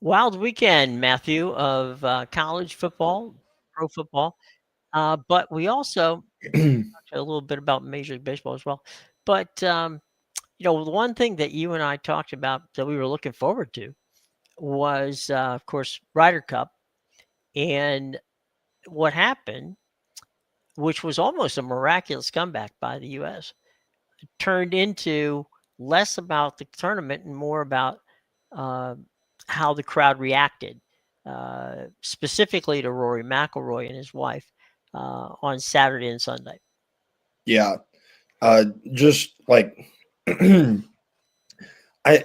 Wild weekend, Matthew, of college football, pro football. But we also talked a little bit about Major League Baseball as well. But, the one thing that you and I talked about that we were looking forward to was, of course, Ryder Cup. And what happened, which was almost a miraculous comeback by the U.S., turned into less about the tournament and more about uh, how the crowd reacted, specifically to Rory McIlroy and his wife on Saturday and Sunday. Yeah. Just like I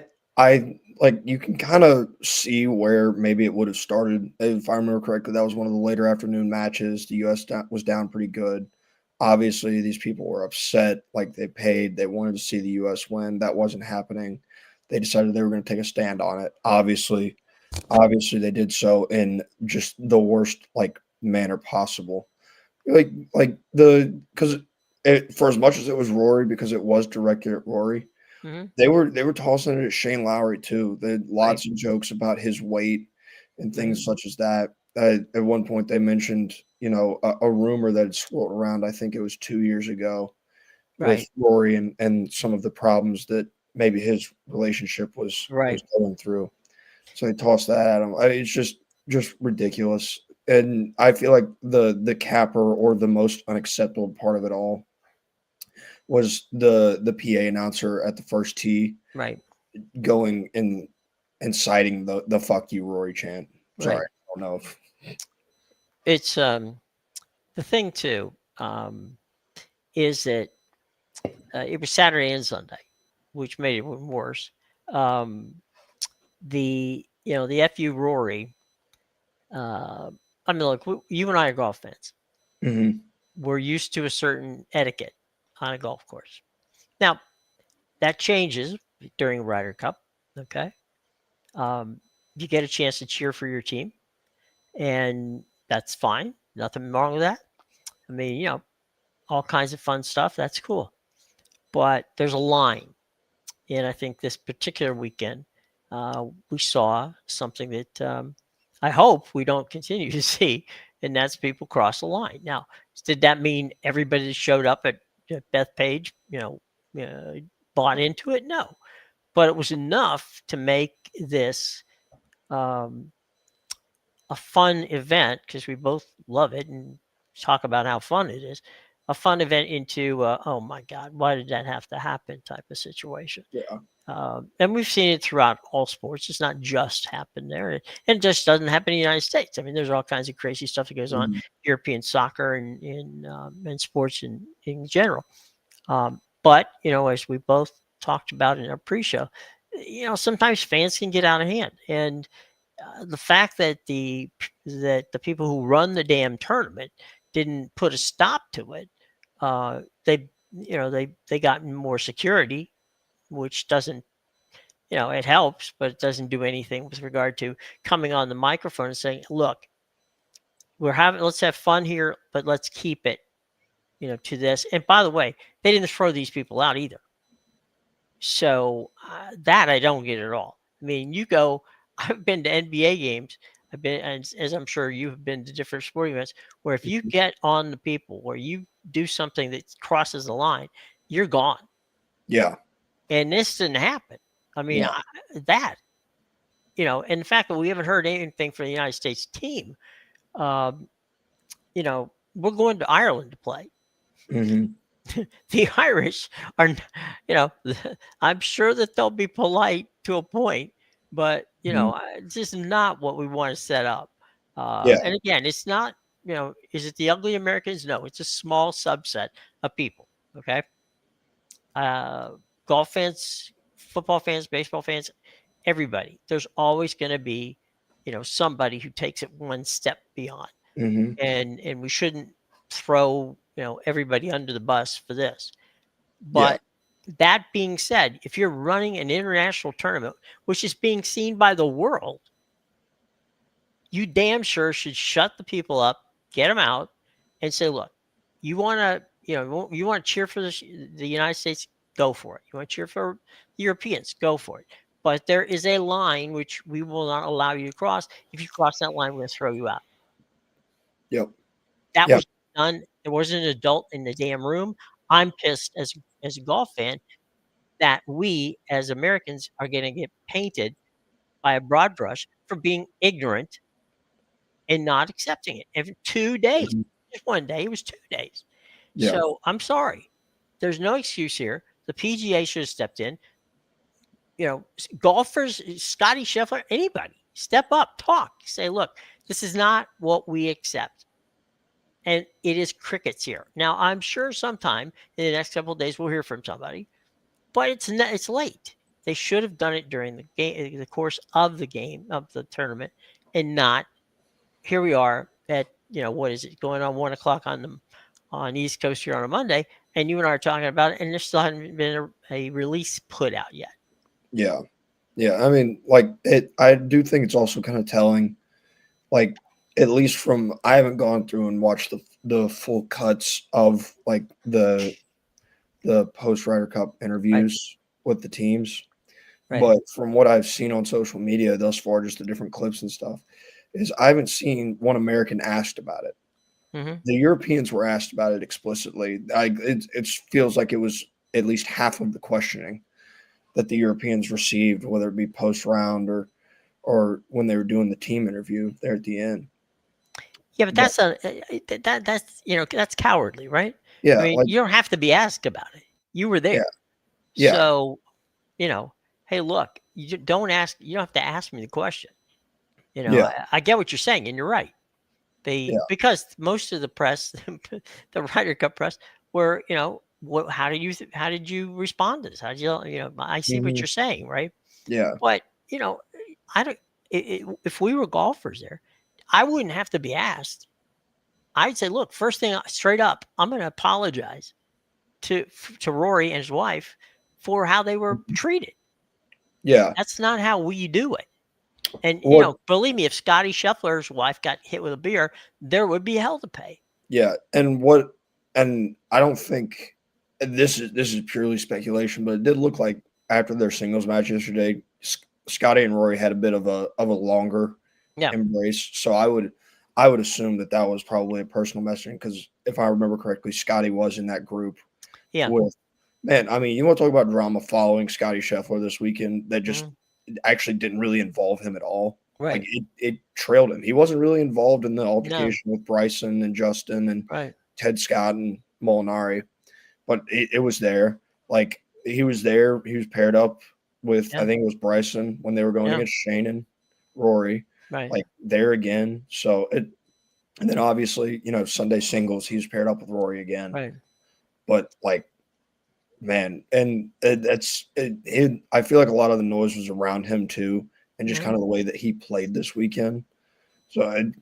like you can kind of see where maybe it would have started. If I remember correctly, that was one of the later afternoon matches. The US was down pretty good. Obviously, these people were upset, like they paid, they wanted to see the US win. That wasn't happening. They decided they were going to take a stand on it. Obviously they did so in just the worst manner possible. Because for as much as it was Rory, because it was directed at Rory, Hmm. they were tossing it at Shane Lowry too. They had Right. lots of jokes about his weight and Hmm. things such as that. At one point, they mentioned a rumor that had swirled around. I think it was 2 years ago with Right. Rory and some of the problems that maybe his relationship was Right. going through. So they tossed that at him. It's just ridiculous. And I feel like the capper or the most unacceptable part of it all was the PA announcer at the first tee Right. going and citing the "fuck you, Rory" chant. Sorry, Right. I don't know if It's the thing too is that it was Saturday and Sunday, which made it even worse. Um, the FU Rory. Uh, I mean, look, you and I are golf fans. Mhm. We're used to a certain etiquette on a golf course. Now that changes during Ryder Cup. Okay, you get a chance to cheer for your team, and that's fine. Nothing wrong with that. I mean, all kinds of fun stuff. That's cool. But there's a line, and I think this particular weekend we saw something that I hope we don't continue to see, and that's people cross the line. Now, did that mean everybody that showed up at Bethpage, bought into it? No, but it was enough to make this um, a fun event because we both love it and talk about how fun it is. A fun event into oh my God, why did that have to happen type of situation. Yeah. And we've seen it throughout all sports. It's not just happened there, and it just doesn't happen in the United States. I mean, there's all kinds of crazy stuff that goes on Mhm. European soccer and in sports in general. But as we both talked about in our pre-show, sometimes fans can get out of hand, and the fact that the people who run the damn tournament didn't put a stop to it, they got more security, which doesn't, it helps, but it doesn't do anything with regard to coming on the microphone and saying, "Look, let's have fun here, but let's keep it, to this." And by the way, they didn't throw these people out either. So that I don't get at all. I mean, you go. I've been to NBA games. I've been, as I'm sure you've been to different sporting events, where if you get on the people, where you do something that crosses the line, you're gone. Yeah. And this didn't happen. I mean, No. that and the fact that we haven't heard anything from the United States team, um, we're going to Ireland to play. Mhm. The Irish are, I'm sure that they'll be polite to a point, but Mhm. it's just not what we want to set up. Yeah. And again, it's not, is it the ugly Americans? No, it's a small subset of people. Okay, uh, golf fans, football fans, baseball fans, everybody. There's always going to be, somebody who takes it one step beyond, Mhm. and we shouldn't throw everybody under the bus for this. Yeah. But that being said, if you're running an international tournament, which is being seen by the world, you damn sure should shut the people up, get them out, and say, look, you want to, you want to cheer for the United States, go for it. You want to cheer for the Europeans, go for it. but there is a line which we will not allow you to cross. If you cross that line, we're going to throw you out. Yep. That Yep. was done. There wasn't an adult in the damn room. I'm pissed as a golf fan that we as Americans are going to get painted by a broad brush for being ignorant and not accepting it. Every 2 days, Mhm. just one day, it was 2 days. Yeah. So I'm sorry. There's no excuse here. The PGA should have stepped in. Golfers, Scotty Scheffler, anybody, step up, talk, say, look, this is not what we accept. And it is crickets here. Now, I'm sure sometime in the next couple of days we'll hear from somebody, but it's late. They should have done it during the course of the game, of the tournament, and not here we are at, what is it, going on 1 o'clock on the East Coast here on a Monday, and you and I are talking about it, and there still hasn't been a release put out yet. Yeah. Yeah. I mean, like I do think it's also kind of telling, like, at least from, I haven't gone through and watched the full cuts of like the post Ryder Cup Right, interviews with the teams. right. But from what I've seen on social media thus far, just the different clips and stuff, is I haven't seen one American asked about it. Hmm. The Europeans were asked about it explicitly. It feels like it was at least half of the questioning that the Europeans received, whether it be post round or when they were doing the team interview there at the end. Yeah, but But that's cowardly, right? I yeah, mean, like you don't have to be asked about it. You were yeah, there. yeah, So, hey, look, don't ask. You don't have to ask me the question. yeah, I get what you're saying, and you're right. yeah. Because most of the press, the Ryder Cup press, were, how did you respond to this? How did I see what Mhm. you're saying, right? Yeah. But I don't. If we were golfers there, I wouldn't have to be asked. I'd say, look, first thing, straight up, I'm going to apologize to Rory and his wife for how they were Mhm. treated. Yeah. That's not how we do it. And What believe me, if Scotty Scheffler's wife got hit with a beer, there would be hell to pay. Yeah, and I don't think this is purely speculation, but it did look like after their singles match yesterday, Scotty and Rory had a bit of a longer Yeah, embrace. So I would assume that was probably a personal messaging because if I remember correctly, Scotty was in that group yeah, with man. I mean, you want to talk about drama following Scotty Scheffler this weekend that just mhm, actually didn't really involve him at all. Like right, it trailed him. He wasn't really involved in the no, altercation with Bryson and Justin and right, Ted Scott and Molinari, but it was there. Like he was there. He was paired up with I yeah, think it was Bryson when they were going yeah, against Shane and Rory. right, Like there again. So and then obviously Sunday singles he was paired up with Rory again. right, But like man, and I feel like a lot of the noise was around him too, and just mhm. kind of the way that he played this weekend. So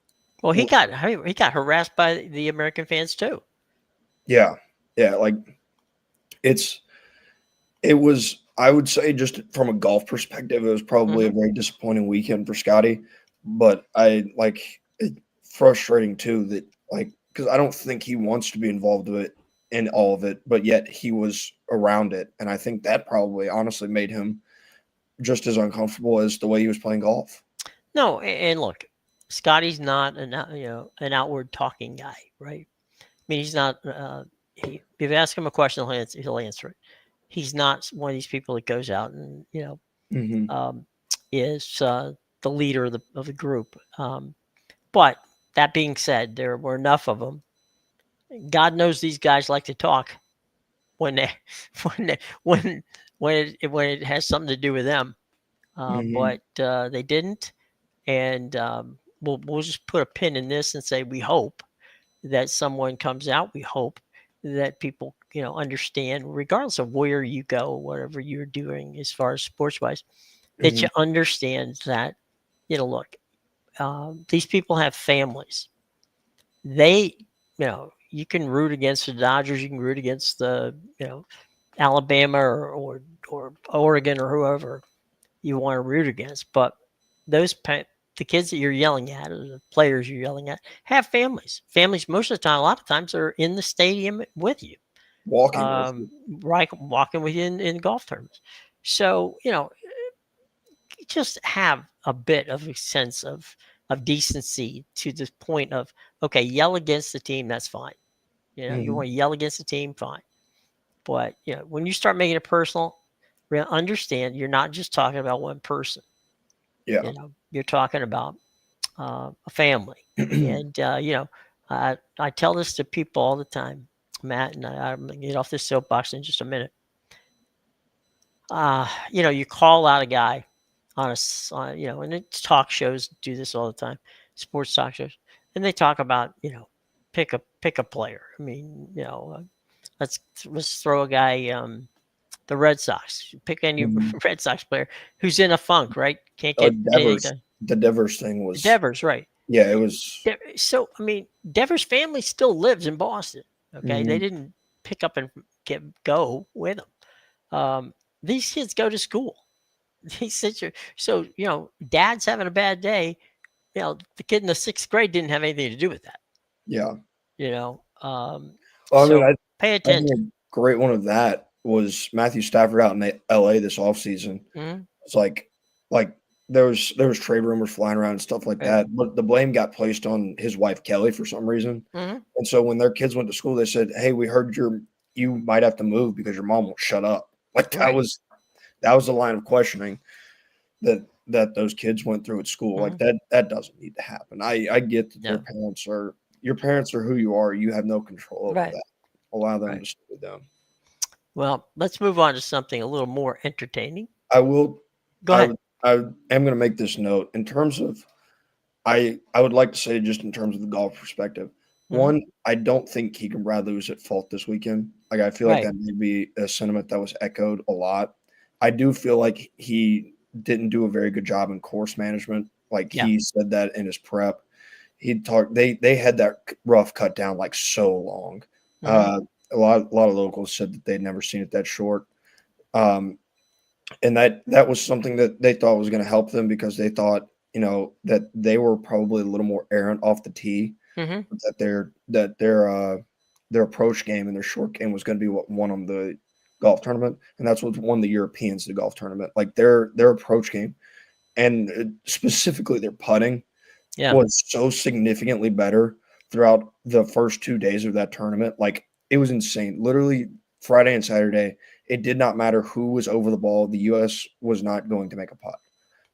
Well, he got harassed by the American fans too. yeah, yeah, like it's it was, I would say, just from a golf perspective, it was probably a Hmm. very disappointing weekend for Scotty. But I like it frustrating too that like because I don't think he wants to be involved with it in all of it, but yet he was around it, and I think that probably honestly made him just as uncomfortable as the way he was playing golf. No, and look, Scotty's not an outward talking guy, right? I mean, he's not. If you ask him a question, he'll answer it. He's not one of these people that goes out and Hmm. um, is the leader of the group. But that being said, there were enough of them. God knows these guys like to talk when they when they, when it has something to do with them. Hmm. But they didn't, and we'll just put a pin in this and say we hope that someone comes out. We hope that people understand, regardless of where you go, whatever you're doing as far as sports wise, that Hmm. you understand that look, these people have families. They, you can root against the Dodgers, you can root against the Alabama or Oregon or whoever you want to root against, but the kids that you're yelling at or the players you're yelling at have families. Families most of the time, a lot of times, are in the stadium with you, Walking with you. right, walking with you in golf tournaments. So just have a bit of a sense of decency to the point of, okay, yell against the team, that's fine. You Mhm. want to yell against the team, fine. But when you start making it personal, understand you're not just talking about one person. Yeah. You're talking about a family, and I tell this to people all the time, Matt, and I'm gonna get off this soapbox in just a minute. You call out a guy and it's talk shows do this all the time, sports talk shows, and they talk about pick a player. I mean, let's throw a guy, the Red Sox. Pick any Mhm. Red Sox player who's in a funk, right? Can't Oh, get anything done. The Devers thing was, Devers, right? yeah, it was. So I mean, Devers' family still lives in Boston. Okay, they Mhm. didn't pick up and go with them. These kids go to school. These so dad's having a bad day. The kid in the 6th grade didn't have anything to do with that. Yeah. You know, um, Well, I mean, so pay I think attention. a great one of that was Matthew Stafford out in LA this offseason. Mhm. It's like there was trade rumors flying around and stuff like Right. that, but the blame got placed on his wife Kelly for some reason. Mhm. And so when their kids went to school, they said, "Hey, we heard you might have to move because your mom won't shut up." Like Right. that was the line of questioning that those kids went through at school. Like Mhm. that doesn't need to happen. I get that No. your parents are who you are. You have no control over Right. that. Allow them Right. to stay with them. Well, let's move on to something a little more entertaining. I will. Go I ahead. would- I am going to make this note in terms of. I would like to say just in terms of the golf perspective. Mhm. One, I don't think Keegan Bradley was at fault this weekend. Like I feel like Right. that may be a sentiment that was echoed a lot. I do feel like he didn't do a very good job in course management. Like Yeah. he said that in his prep. He talked. They had that rough cut down like so long. Mhm. A lot of locals said that they'd never seen it that short. Um, and that was something that they thought was going to help them because they thought that they were probably a little more errant off the tee, Mhm. that their approach game and their short game was going to be what won them the golf tournament, and that's what won the Europeans the golf tournament. Like their approach game and specifically their putting Yeah. was so significantly better throughout the first 2 days of that tournament. Like it was insane. Literally Friday and Saturday, it did not matter who was over the ball. The U.S. was not going to make a putt.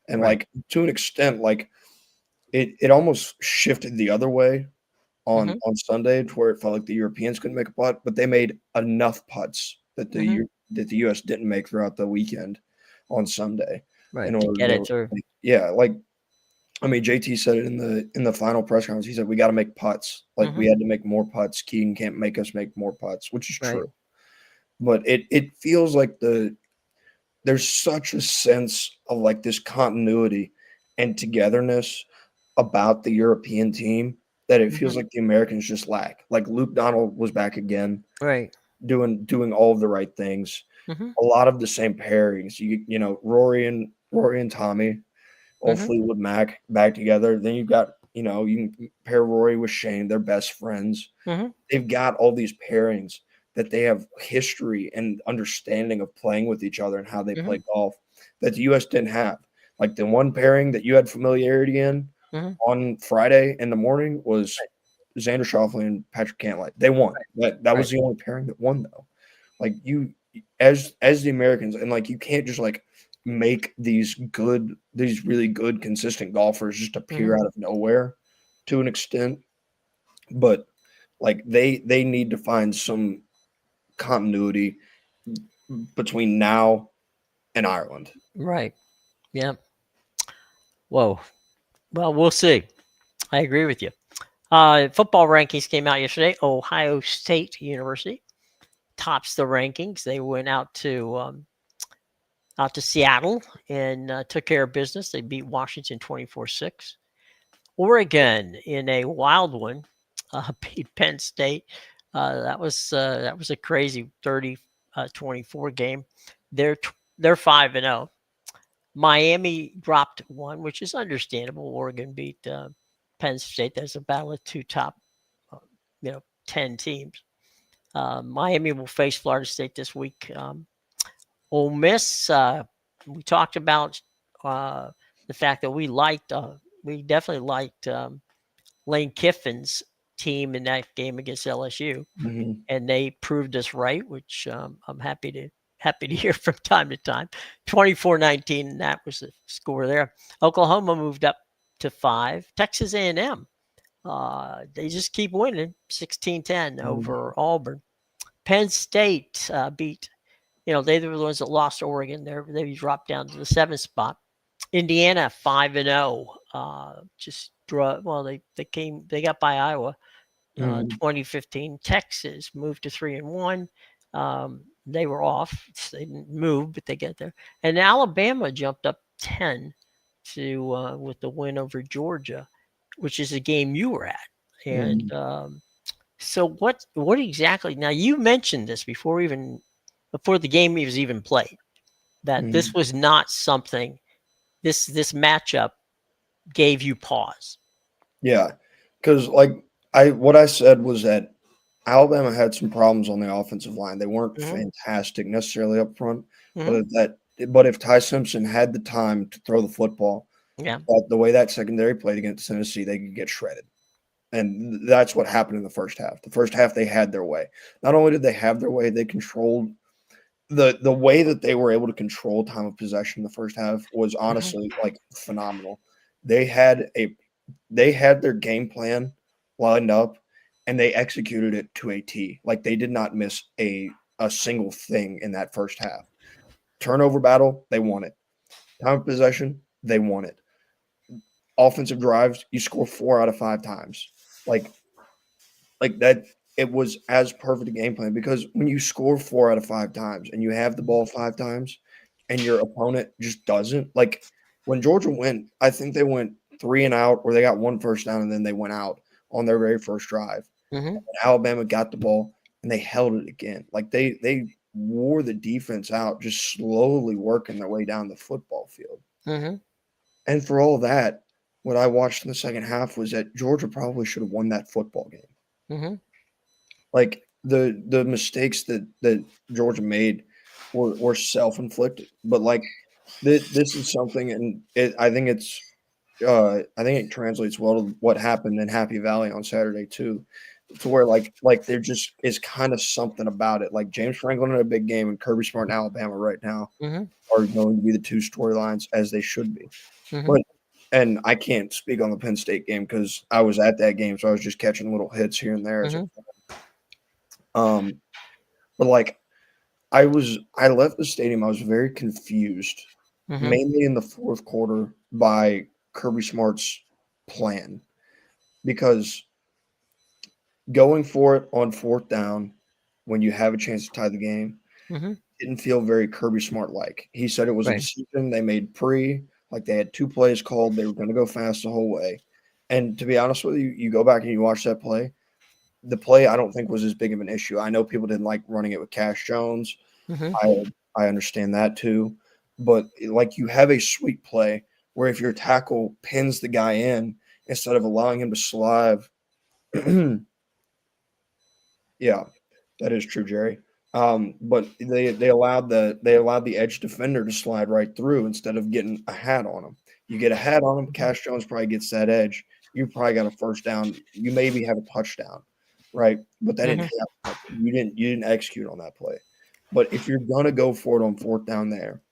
And Right. like to an extent, like it almost shifted the other way on Mhm. Sunday to where it felt like the Europeans couldn't make a putt, but they made enough putts Mhm. that the U.S. didn't make throughout the weekend on Sunday in Right. To order get it to through. yeah, like I mean, JT said it in the final press conference. He said we got to make putts. Like we Mhm. had to make more putts. Keegan can't make us make more putts, which is Right. true. But it feels like there's such a sense of like this continuity and togetherness about the European team that it feels Mhm. like the Americans just lack. Like Luke Donald was back again, Right. doing all of the right things. Mhm. A lot of the same pairings. You know Rory and Tommy, all Mhm. Fleetwood Mac back together. Then you've got, you can pair Rory with Shane. They're best friends. Mhm. They've got all these pairings that they have history and understanding of playing with each other and how they play Mhm. golf that the U.S. didn't have. Like the one pairing that you had familiarity in Mhm. on Friday in the morning was Xander Schauffele and Patrick Cantlay. They won. That Right. was the only pairing that won though. Like you as the Americans, and like you can't just like make these really good consistent golfers just appear Mhm. out of nowhere to an extent, but like they need to find some continuity between now and Ireland. Right. Yeah. Whoa. Well, we'll see. I agree with you. Football rankings came out yesterday. Ohio State University tops the rankings. They went out to Seattle and took care of business. They beat Washington 24-6. Oregon in a wild one beat Penn State. That was a crazy 30-24 game. They're 5-0. Miami dropped one, which is understandable. Oregon beat Penn State. There's a battle of two top, uh, 10 teams. Miami will face Florida State this week. Ole Miss, we talked about the fact that we definitely liked Lane Kiffin's team in that game against LSU, and they proved us right, which I'm happy to hear from time to time. 24-19, and that was the score there. Oklahoma moved up to 5. Texas A&M, they just keep winning, 16-10 over Auburn. Penn State beat, they were the ones that lost Oregon. They dropped down to the 7th spot. Indiana 5-0. Just draw. Well, they got by Iowa. 2015. Texas moved to 3-1. They were off. They didn't move, but they get there. And Alabama jumped up 10 to with the win over Georgia, which is a game you were at. And so what exactly? Now you mentioned this before the game was even played, that this was not something. This matchup gave you pause. Yeah, because what I said was that Alabama had some problems on the offensive line. They weren't fantastic necessarily up front, but if Ty Simpson had the time to throw the football, the way that secondary played against Tennessee, they could get shredded. And that's what happened in the first half. The first half, they had their way. Not only did they have their way, they controlled the way that they were able to control time of possession in the first half was honestly phenomenal. They had their game plan lined up, and they executed it to a T. Like, they did not miss a single thing in that first half. Turnover battle, they won it. Time of possession, they won it. Offensive drives, you score 4 out of 5 times. Like that, it was as perfect a game plan, because when you score 4 out of 5 times and you have the ball 5 times and your opponent just doesn't, like when Georgia went, I think they went 3 and out, or they got 1 first down and then they went out on their very first drive. And Alabama got the ball and they held it again. Like they wore the defense out, just slowly working their way down the football field. And for all that, what I watched in the second half was that Georgia probably should have won that football game. Like the mistakes that Georgia made were self-inflicted, but this is something, and I think it translates well to what happened in Happy Valley on Saturday too, to where there just is kind of something about it. Like James Franklin in a big game and Kirby Smart in Alabama right now are going to be the 2 storylines, as they should be. And I can't speak on the Penn State game because I was at that game, so I was just catching little hits here and there. But I left the stadium. I was very confused, mainly in the fourth quarter, by Kirby Smart's plan, because going for it on 4th down when you have a chance to tie the game didn't feel very Kirby Smart-like. He said it was a decision they made they had 2 plays called. They were going to go fast the whole way. And to be honest with you, you go back and you watch that play. The play I don't think was as big of an issue. I know people didn't like running it with Cash Jones. I understand that too. But you have a sweep play where if your tackle pins the guy in instead of allowing him to slide. Yeah, that is true, Jerry. But they allowed the edge defender to slide right through instead of getting a hat on him. You get a hat on him, Cash Jones probably gets that edge. You probably got a first down. You maybe have a touchdown, right? But that didn't happen. You didn't execute on that play. But if you're gonna go for it on 4th down there,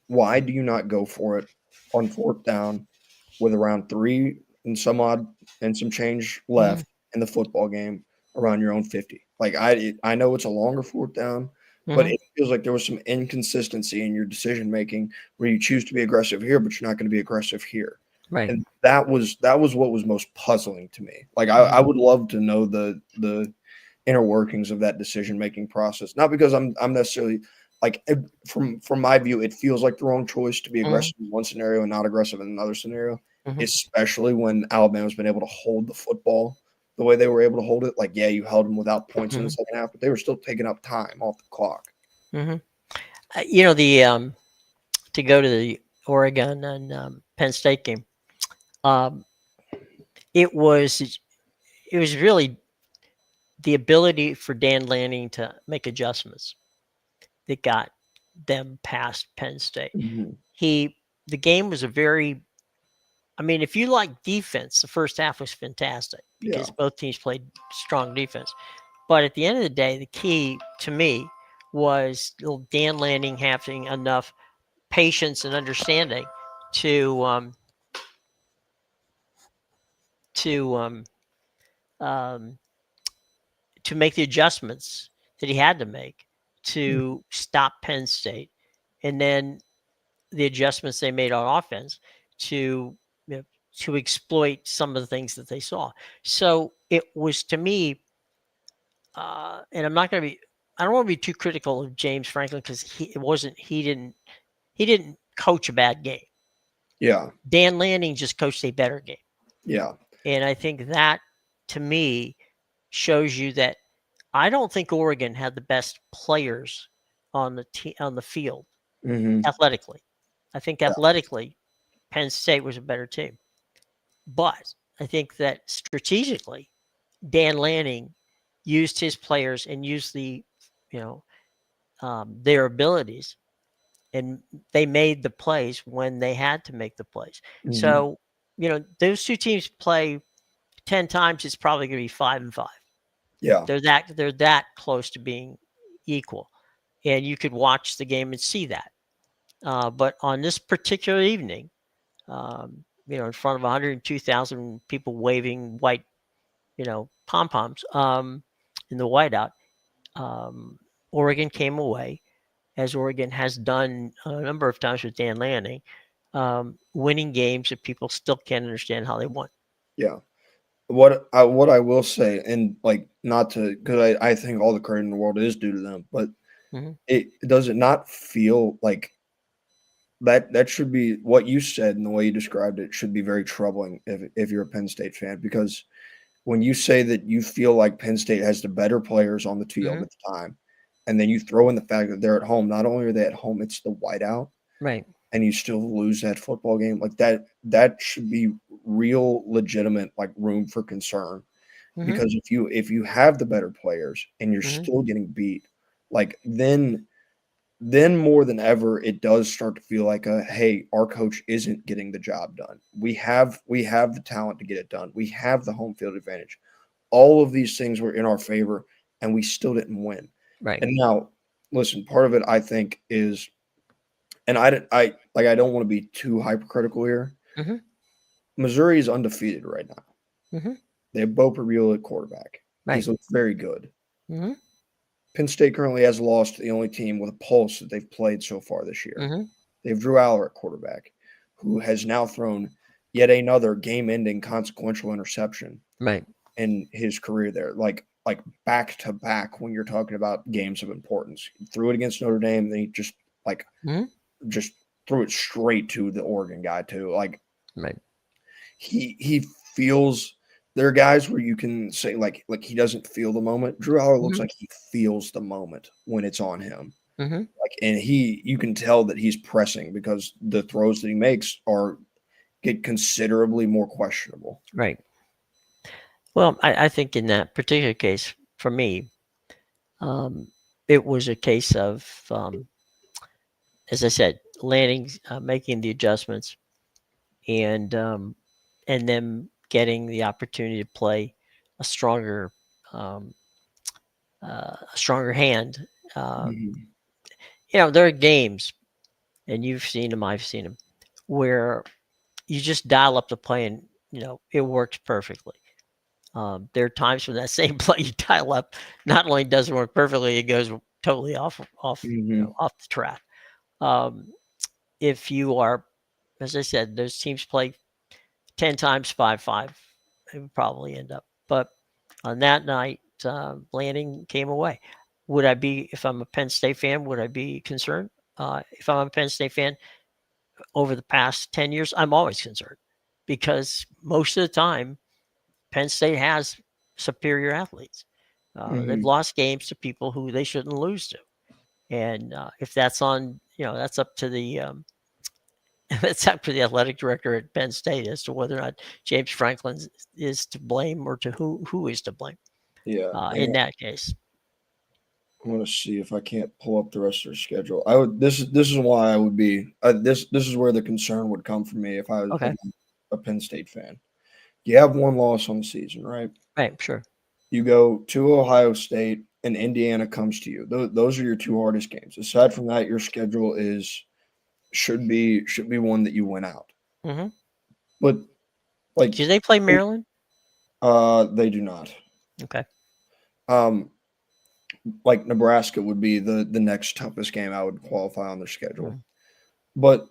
why do you not go for it on 4th down with around 3 and some odd and some change left in the football game, around your own 50? I know it's a longer 4th down, but it feels like there was some inconsistency in your decision making where you choose to be aggressive here, but you're not going to be aggressive here. Right. And that was what was most puzzling to me. I would love to know the inner workings of that decision making process. Not because I'm necessarily from my view, it feels like the wrong choice to be aggressive in one scenario and not aggressive in another scenario, especially when Alabama's been able to hold the football the way they were able to hold it. You held them without points in the second half, but they were still taking up time off the clock. To go to the Oregon and Penn State game, it was really the ability for Dan Lanning to make adjustments that got them past Penn State. He the game was if you like defense, the first half was fantastic Yeah. because both teams played strong defense. But at the end of the day, the key to me was Dan Lanning having enough patience and understanding to to um, um, to make the adjustments that he had to make to stop Penn State, and then the adjustments they made on offense to you know, to exploit some of the things that they saw. So it was to me, and I'm not going to be. I don't want to be too critical of James Franklin because he didn't coach a bad game. Yeah. Dan Lanning just coached a better game. Yeah. And I think that to me shows you that I don't think Oregon had the best players on the field Hmm. athletically. I think athletically, Penn State was a better team. But I think that strategically, Dan Lanning used his players and used you know, their abilities, and they made the plays when they had to make the plays. Hmm. So, those two teams play 10 times, it's probably going to be 5-5. Yeah. They're that close to being equal, and you could watch the game and see that. But on this particular evening, in front of 102,000 people waving white, pom poms in the whiteout, um, Oregon came away, as Oregon has done a number of times with Dan Lanning, winning games that people still can't understand how they won. Yeah. What I will say, and like not to, because I think all the credit in the world is due to them, but Hmm. it does it not feel like that should be what you said and the way you described it should be very troubling if you're a Penn State fan, because when you say that you feel like Penn State has the better players on the field Hmm. at the time, and then you throw in the fact that they're at home, not only are they at home, it's the whiteout, Right. and you still lose that football game, like that should be real legitimate like room for concern. Hmm. Because if you have the better players and you're Hmm. still getting beat, like then more than ever it does start to feel like hey, our coach isn't getting the job done. We have the talent to get it done. We have the home field advantage. All of these things were in our favor and we still didn't win. Right. And now, listen, part of it I think is, and I don't want to be too hypercritical here. Hmm. Missouri is undefeated right now. Hmm. They have Bo Pereira at quarterback. Right. He's looked very good. Hmm. Penn State currently has lost to the only team with a pulse that they've played so far this year. Hmm. They have Drew Aller at quarterback, who has now thrown yet another game-ending consequential interception Right. in his career there, like back to back when you're talking about games of importance. He threw it against Notre Dame, then he like Hmm. just threw it straight to the Oregon guy too. Like Right. he feels there are guys where you can say like he doesn't feel the moment. Drew Aller looks Hmm. like he feels the moment when it's on him. Hmm. Like and you can tell that he's pressing because the throws that he makes get considerably more questionable. Right. Well, I think in that particular case, for me, um, it was a case of, as I said, landing, making the adjustments, and them getting the opportunity to play a um, stronger hand. Uh, Mhm. there are games, and you've seen them, I've seen them, where you just dial up the play and it works perfectly. There are times when that same play you dial up not only doesn't work perfectly, it goes totally Mhm. off the track. Um, if you are, as I said, those teams play 10 times 5-5, they would probably end up. But on that night, Lanning came away. Would I be, if I'm a Penn State fan, would I be concerned? If I'm a Penn State fan over the past 10 years, I'm always concerned because most of the time, Penn State has superior athletes. They've Mhm. lost games to people who they shouldn't lose to. And if that's on, that's up to the that's up to the athletic director at Penn State as to whether or not James Franklin is to blame or to who is to blame Yeah. in that case. I'm gonna see if I can't pull up the rest of their schedule. I would. This is why I would be. This is where the concern would come from me if I was Okay. a Penn State fan. You have one loss on the season, right? Right. Sure. You go to Ohio State and Indiana comes to you. Those are your two hardest games. Aside from that, your schedule should be one that you win out. Mm-hmm. But like Do they play Maryland? they do not. Okay. Um, like Nebraska would be the next toughest game I would qualify on their schedule. Mhm. But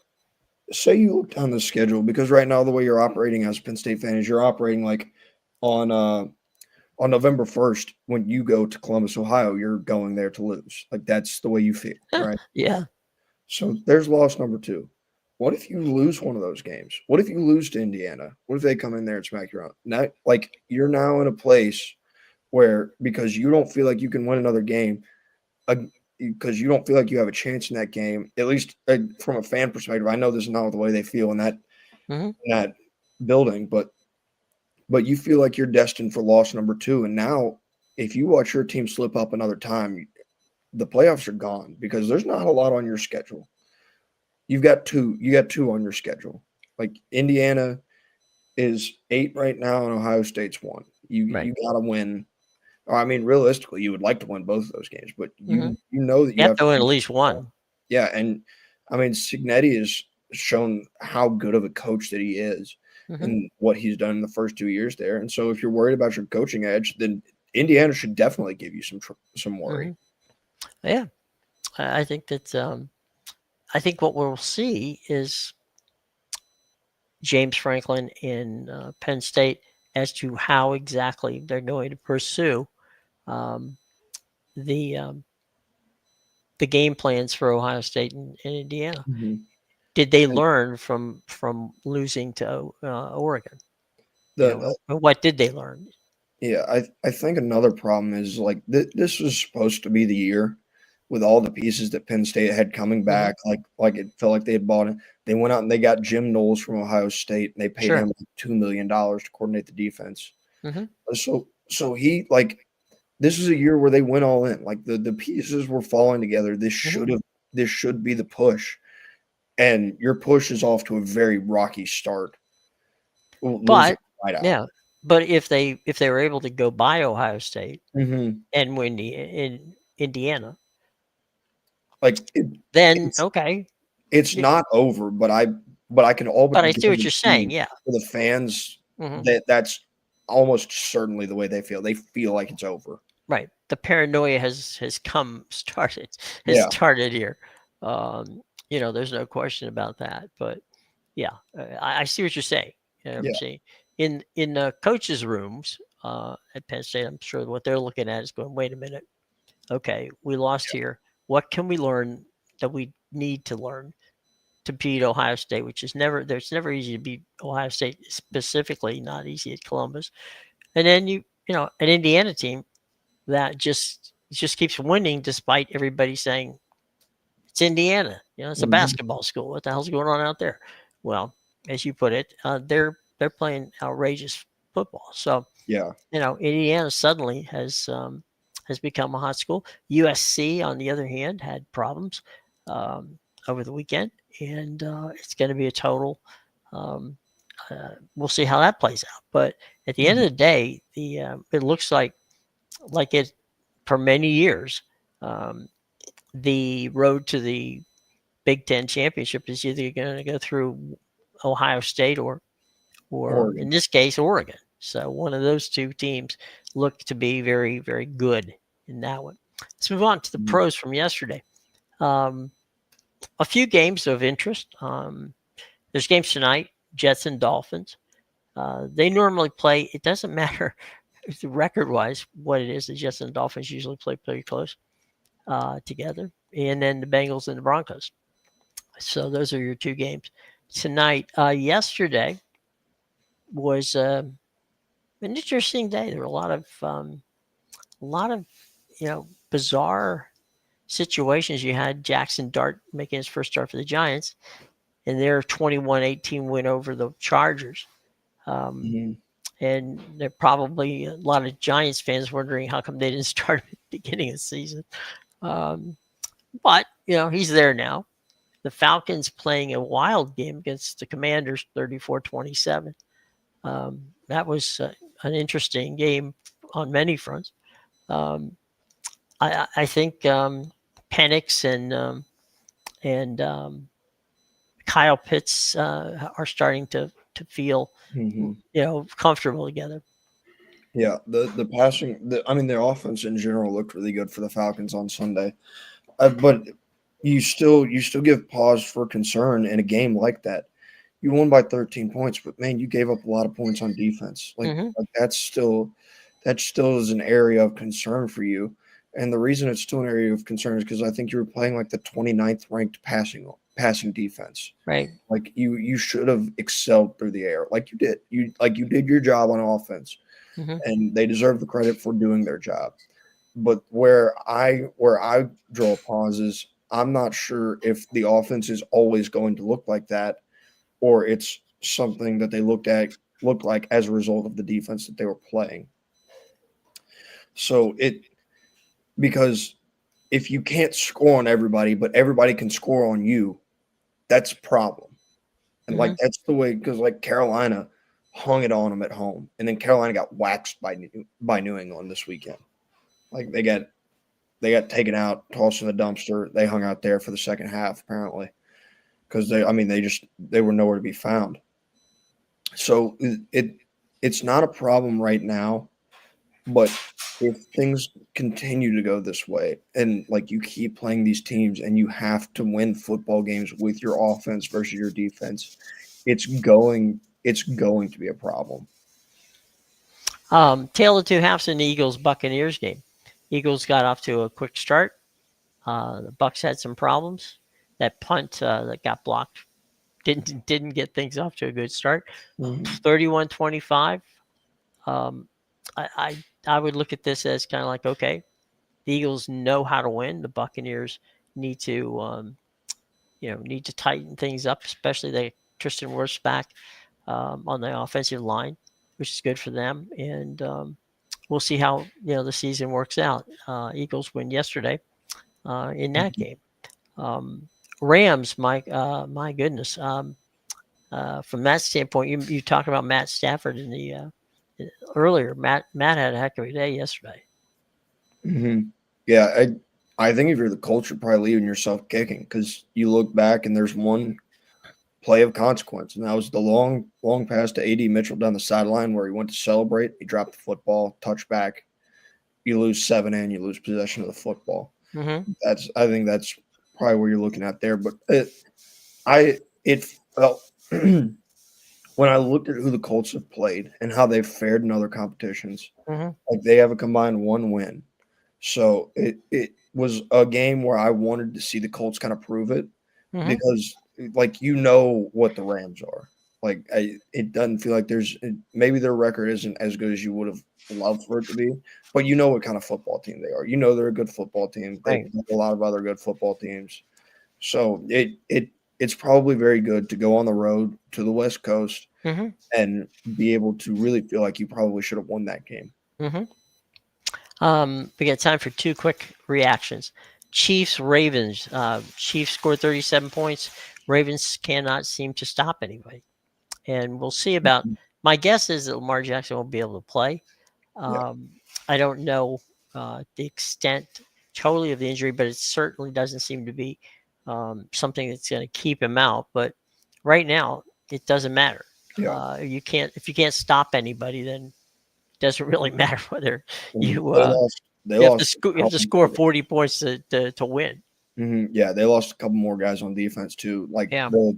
say you look down the schedule because right now the way you're operating as a Penn State fan is you're operating like on uh on November 1st when you go to Columbus, Ohio, you're going there to lose. Like that's the way you feel, right? Yeah. So there's loss number two. What if you lose one of those games? What if you lose to Indiana? What if they come in there and smack you around? Now, like you're now in a place where because you don't feel like you can win another game, because you don't feel like you have a chance in that game. At least from a fan perspective, I know this is not the way they feel in Mm-hmm. that building, but you feel like you're destined for loss number two. And now, if you watch your team slip up another time, the playoffs are gone because there's not a lot on your schedule. You've got two. You got two on your schedule. Like Indiana is 8 right now, and Ohio State's 1. Right. You got to win. Or, I mean, realistically, you would like to win both of those games, but Mm-hmm. you know that You you have have to win to. at least one. Yeah, and I mean, Signetti has shown how good of a coach that he is Mm-hmm. and what he's done in the first 2 years there. And so, if you're worried about your coaching edge, then Indiana should definitely give you some worry. Mm-hmm. Yeah. I think that I think what we'll see is James Franklin in Penn State as to how exactly they're going to pursue um, the um, the game plans for Ohio State and Indiana. Mhm. Did they And learn from losing to Oregon? the And what did they learn? Yeah, I think another problem is like this was supposed to be the year with all the pieces that Penn State had coming Mm-hmm. back. Like it felt like they had bought it. They went out and they got Jim Knowles from Ohio State and they paid Sure. him like $2 million to coordinate the defense. Mm-hmm. So he like this is a year where they went all in. Like the pieces were falling together. Mm-hmm. This should be the push, and your push is off to a very rocky start. Losing But right out. yeah, but if they were able to go by Ohio State Hmm. and win in Indiana, Like then it's okay. It's Y- not over, but I can all but But I see what you're saying. guarantee Yeah. for the fans Mm-hmm. that that's almost certainly the way they feel. They feel like it's over. Right. The paranoia has Yeah, started here. There's no question about that. But yeah, I see what you're saying. I'm yeah, saying in coaches' rooms at Penn State, I'm sure what they're looking at is going, wait a minute, okay, we lost here. What can we learn that we need to learn to beat Ohio State, which is never there's never easy to beat Ohio State, specifically not easy at Columbus. And then an Indiana team that just keeps winning despite everybody saying it's Indiana. It's a mhm, basketball school. What the hell's going on out there? Well, as you put it, they're playing outrageous football. So yeah, Indiana suddenly has become a hot school. USC, on the other hand, had problems over the weekend, and it's going to be a total. Um, we'll see how that plays out. But at the end mhm, of the day, it looks like it for many years. Um, the road to the Big Ten championship is either going to go through Ohio State or in Oregon. this case, Oregon. So one of those two teams look to be very, very good in that one. Let's move on to the Mhm, pros from yesterday. Um, a few games of interest. There's games tonight, Jets and Dolphins. They normally play, it doesn't matter record wise what it is. The Jets and the Dolphins usually play pretty close together. And then the Bengals and the Broncos. So those are your two games tonight. Yesterday was an interesting day. There were a lot of bizarre situations. You had Jackson Dart making his first start for the Giants, and their 21-18 win over the Chargers. Um, mhm. and there are probably a lot of Giants fans wondering how come they didn't start beginning of the season. But, he's there now. The Falcons playing a wild game against the Commanders, 34-27. That was an interesting game on many fronts. I think Penix and Kyle Pitts are starting to feel comfortable together. Yeah, the passing, their offense in general looked really good for the Falcons on Sunday, but you still give pause for concern in a game like that. You won by 13 points, but man, you gave up a lot of points on defense. Like that still is an area of concern for you. And the reason it's still an area of concern is because I think you were playing like the 29th ranked passing defense. Right. Like you should have excelled through the air, like you did. You did your job on offense, and they deserve the credit for doing their job. But where I draw pauses, I'm not sure if the offense is always going to look like that, or it's something that they looked like as a result of the defense that they were playing. So because if you can't score on everybody, but everybody can score on you, that's a problem. And like that's the way, because like Carolina hung it on them at home, and then Carolina got waxed by New England this weekend. Like they got taken out, tossed in the dumpster. They hung out there for the second half apparently, because they were nowhere to be found. So it's not a problem right now, but if things continue to go this way, and like you keep playing these teams and you have to win football games with your offense versus your defense, it's going to be a problem. Tale of two halves in the Eagles-Buccaneers game. Eagles got off to a quick start. The Bucs had some problems. That punt that got blocked didn't get things off to a good start. 31-25. I would look at this as kind of like, okay, the Eagles know how to win. The Buccaneers need to tighten things up, especially the Tristan Wirfs back on the offensive line, which is good for them. And we'll see how the season works out. Eagles win yesterday in that game. Rams, my goodness. From that standpoint, you talked about Matt Stafford in the earlier. Matt had a heck of a day yesterday. Yeah, I think if you're the Colts, you're probably leaving yourself kicking, because you look back and there's one play of consequence, and that was the long pass to A.D. Mitchell down the sideline where he went to celebrate. He dropped the football, touchback. You lose 7 and you lose possession of the football. I think that's probably where you're looking at there. But it felt when I looked at who the Colts have played and how they've fared in other competitions, like they have a combined 1 win. So it was a game where I wanted to see the Colts kind of prove it, because like what the Rams are. Like it doesn't feel like maybe their record isn't as good as you would have loved for it to be, but you know what kind of football team they are. They're a good football team. They have a lot of other good football teams. So it's probably very good to go on the road to the West Coast and be able to really feel like you probably should have won that game. We got time for 2 quick reactions. Chiefs, Ravens. Chiefs scored 37 points. Ravens cannot seem to stop anybody. And we'll see about – my guess is that Lamar Jackson won't be able to play. I don't know the extent totally of the injury, but it certainly doesn't seem to be something that's going to keep him out. But right now, it doesn't matter. If you can't stop anybody, then it doesn't really matter whether you have to score 40 points to win. Yeah, they lost a couple more guys on defense too.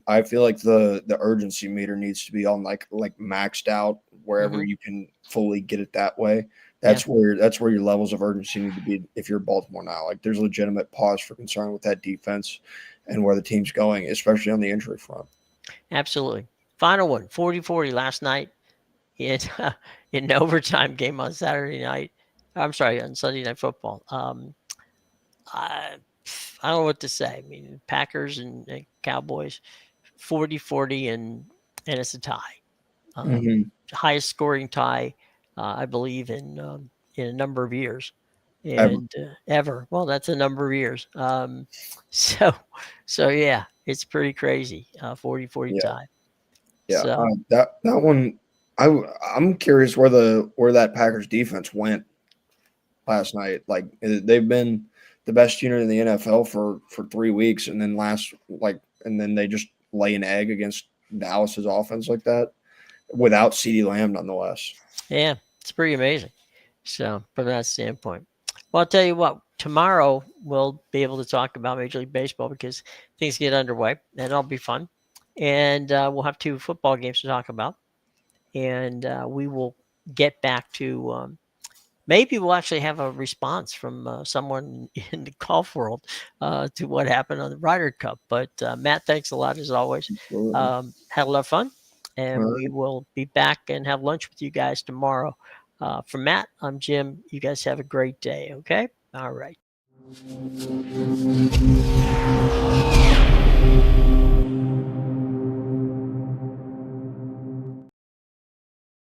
I feel like the urgency meter needs to be on like maxed out wherever you can fully get it that way. That's where your levels of urgency need to be if you're Baltimore now. Like there's legitimate pause for concern with that defense and where the team's going, especially on the injury front. Absolutely. Final one, 40-40 last night in an overtime game on Saturday night. I'm sorry, on Sunday Night Football. I don't know what to say. I mean, Packers and Cowboys, 40-40, and it's a tie. Highest scoring tie, I believe, in a number of years. Ever. and ever. Well, that's a number of years. So, so yeah, it's pretty crazy. 40-40 Yeah. tie. Yeah. So That one, I'm curious where that Packers defense went last night. Like they've been the best unit in the NFL for 3 weeks, and then they just lay an egg against Dallas's offense like that without CeeDee Lamb, nonetheless. yeah, it's pretty amazing. So from that standpoint, well, I'll tell you what. Tomorrow we'll be able to talk about Major League Baseball because things get underway, and that'll be fun. And we'll have 2 football games to talk about, and we will get back to. Maybe we'll actually have a response from someone in the golf world to what happened on the Ryder Cup. But Matt, thanks a lot as always. Had a lot of fun, and All we right. will be back and have lunch with you guys tomorrow. For Matt, I'm Jim. You guys have a great day. Okay. All right.